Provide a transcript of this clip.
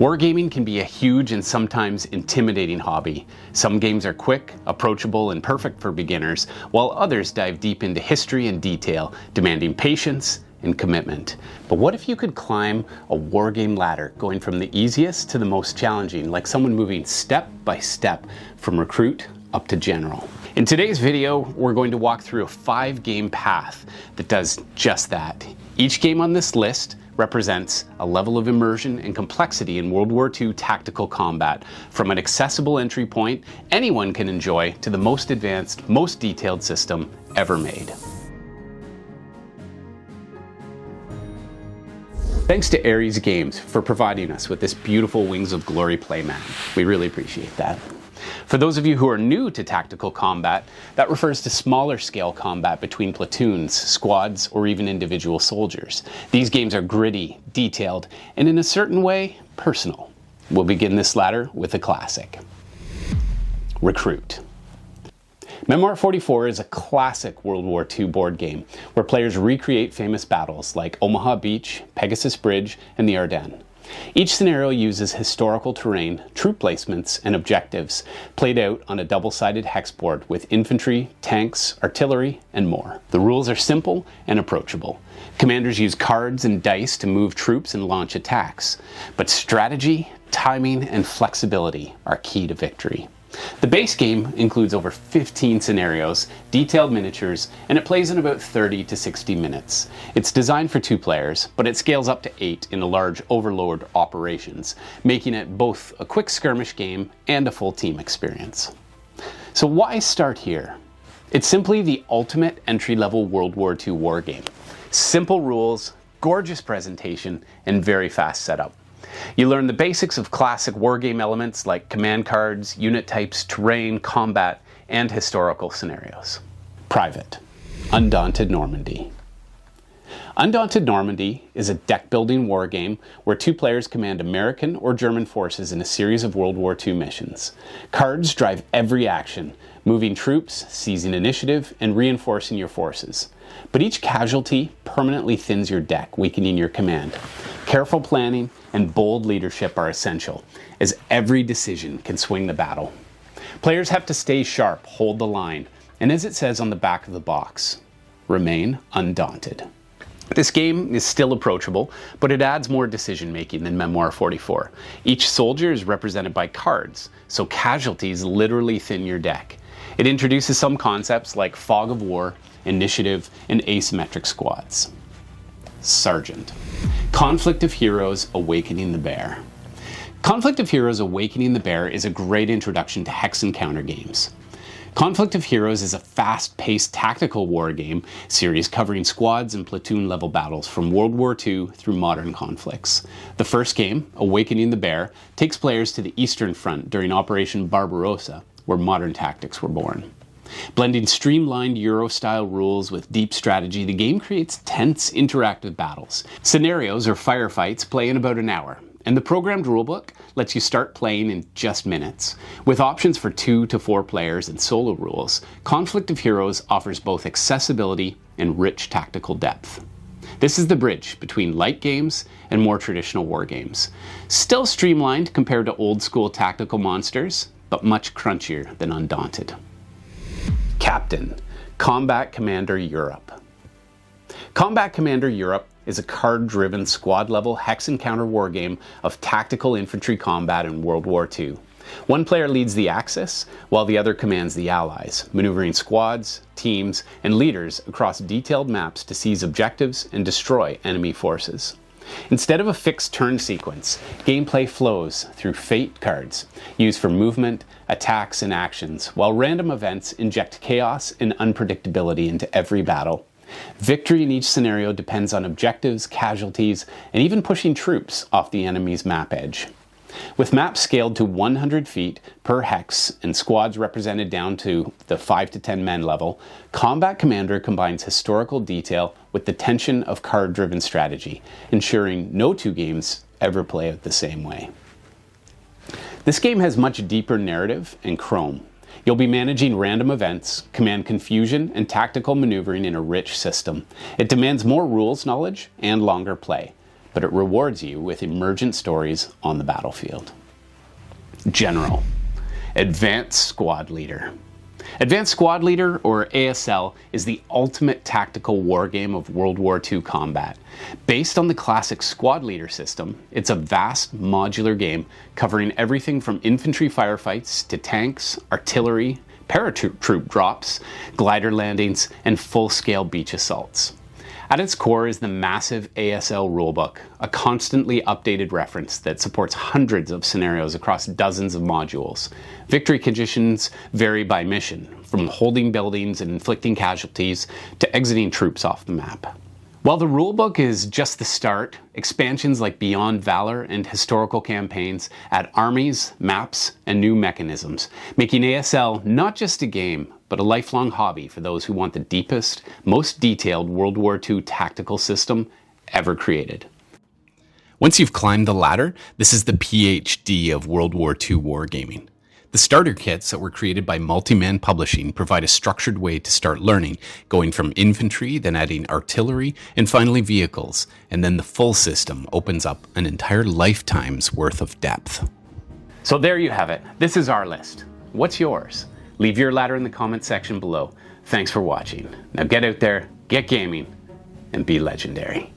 Wargaming can be a huge and sometimes intimidating hobby. Some games are quick, approachable, and perfect for beginners, while others dive deep into history and detail, demanding patience and commitment. But what if you could climb a wargame ladder, going from the easiest to the most challenging, like someone moving step by step from recruit up to general? In today's video, we're going to walk through a 5-game path that does just that. Each game on this list represents a level of immersion and complexity in World War II tactical combat, from an accessible entry point anyone can enjoy to the most advanced, most detailed system ever made. Thanks to Ares Games for providing us with this beautiful Wings of Glory playmat. We really appreciate that. For those of you who are new to tactical combat, that refers to smaller scale combat between platoons, squads, or even individual soldiers. These games are gritty, detailed, and in a certain way, personal. We'll begin this ladder with a classic. Recruit. Memoir 44 is a classic World War II board game where players recreate famous battles like Omaha Beach, Pegasus Bridge, and the Ardennes. Each scenario uses historical terrain, troop placements, and objectives played out on a double-sided hex board with infantry, tanks, artillery, and more. The rules are simple and approachable. Commanders use cards and dice to move troops and launch attacks, but strategy, timing, and flexibility are key to victory. The base game includes over 15 scenarios, detailed miniatures, and it plays in about 30 to 60 minutes. It's designed for 2 players, but it scales up to 8 in a large overload operations, making it both a quick skirmish game and a full team experience. So why start here? It's simply the ultimate entry-level World War II war game. Simple rules, gorgeous presentation, and very fast setup. You learn the basics of classic wargame elements like command cards, unit types, terrain, combat, and historical scenarios. Private. Undaunted Normandy. Undaunted Normandy is a deck-building wargame where 2 players command American or German forces in a series of World War II missions. Cards drive every action, moving troops, seizing initiative, and reinforcing your forces. But each casualty permanently thins your deck, weakening your command. Careful planning and bold leadership are essential, as every decision can swing the battle. Players have to stay sharp, hold the line, and as it says on the back of the box, remain undaunted. This game is still approachable, but it adds more decision-making than Memoir 44. Each soldier is represented by cards, so casualties literally thin your deck. It introduces some concepts like fog of war, initiative, and asymmetric squads. Sergeant. Conflict of Heroes Awakening the Bear. Conflict of Heroes Awakening the Bear is a great introduction to hex and counter games. Conflict of Heroes is a fast-paced tactical war game series covering squads and platoon-level battles from World War II through modern conflicts. The first game, Awakening the Bear, takes players to the Eastern Front during Operation Barbarossa, where modern tactics were born. Blending streamlined Euro-style rules with deep strategy, the game creates tense, interactive battles. Scenarios or firefights play in about an hour, and the programmed rulebook lets you start playing in just minutes. With options for 2 to 4 players and solo rules, Conflict of Heroes offers both accessibility and rich tactical depth. This is the bridge between light games and more traditional war games. Still streamlined compared to old-school tactical monsters, but much crunchier than Undaunted. Captain. Combat Commander Europe. Combat Commander Europe is a card-driven squad-level hex and counter wargame of tactical infantry combat in World War II. One player leads the Axis, while the other commands the Allies, maneuvering squads, teams, and leaders across detailed maps to seize objectives and destroy enemy forces. Instead of a fixed turn sequence, gameplay flows through fate cards, used for movement, attacks, and actions, while random events inject chaos and unpredictability into every battle. Victory in each scenario depends on objectives, casualties, and even pushing troops off the enemy's map edge. With maps scaled to 100 feet per hex and squads represented down to the 5 to 10 men level, Combat Commander combines historical detail with the tension of card-driven strategy, ensuring no 2 games ever play out the same way. This game has much deeper narrative and chrome. You'll be managing random events, command confusion, and tactical maneuvering in a rich system. It demands more rules knowledge and longer play. but it rewards you with emergent stories on the battlefield. General. Advanced Squad Leader. Advanced Squad Leader, or ASL, is the ultimate tactical wargame of World War II combat. Based on the classic Squad Leader system, it's a vast modular game covering everything from infantry firefights to tanks, artillery, paratroop drops, glider landings, and full-scale beach assaults. At its core is the massive ASL rulebook, a constantly updated reference that supports hundreds of scenarios across dozens of modules. Victory conditions vary by mission, from holding buildings and inflicting casualties to exiting troops off the map. While the rulebook is just the start, expansions like Beyond Valor and historical campaigns add armies, maps, and new mechanisms, making ASL not just a game, but a lifelong hobby for those who want the deepest, most detailed World War II tactical system ever created. Once you've climbed the ladder, this is the PhD of World War II wargaming. The starter kits that were created by Multi-Man Publishing provide a structured way to start learning, going from infantry, then adding artillery, and finally vehicles, and then the full system opens up an entire lifetime's worth of depth. So there you have it. This is our list. What's yours? Leave your ladder in the comment section below. Thanks for watching. Now get out there, get gaming, and be legendary.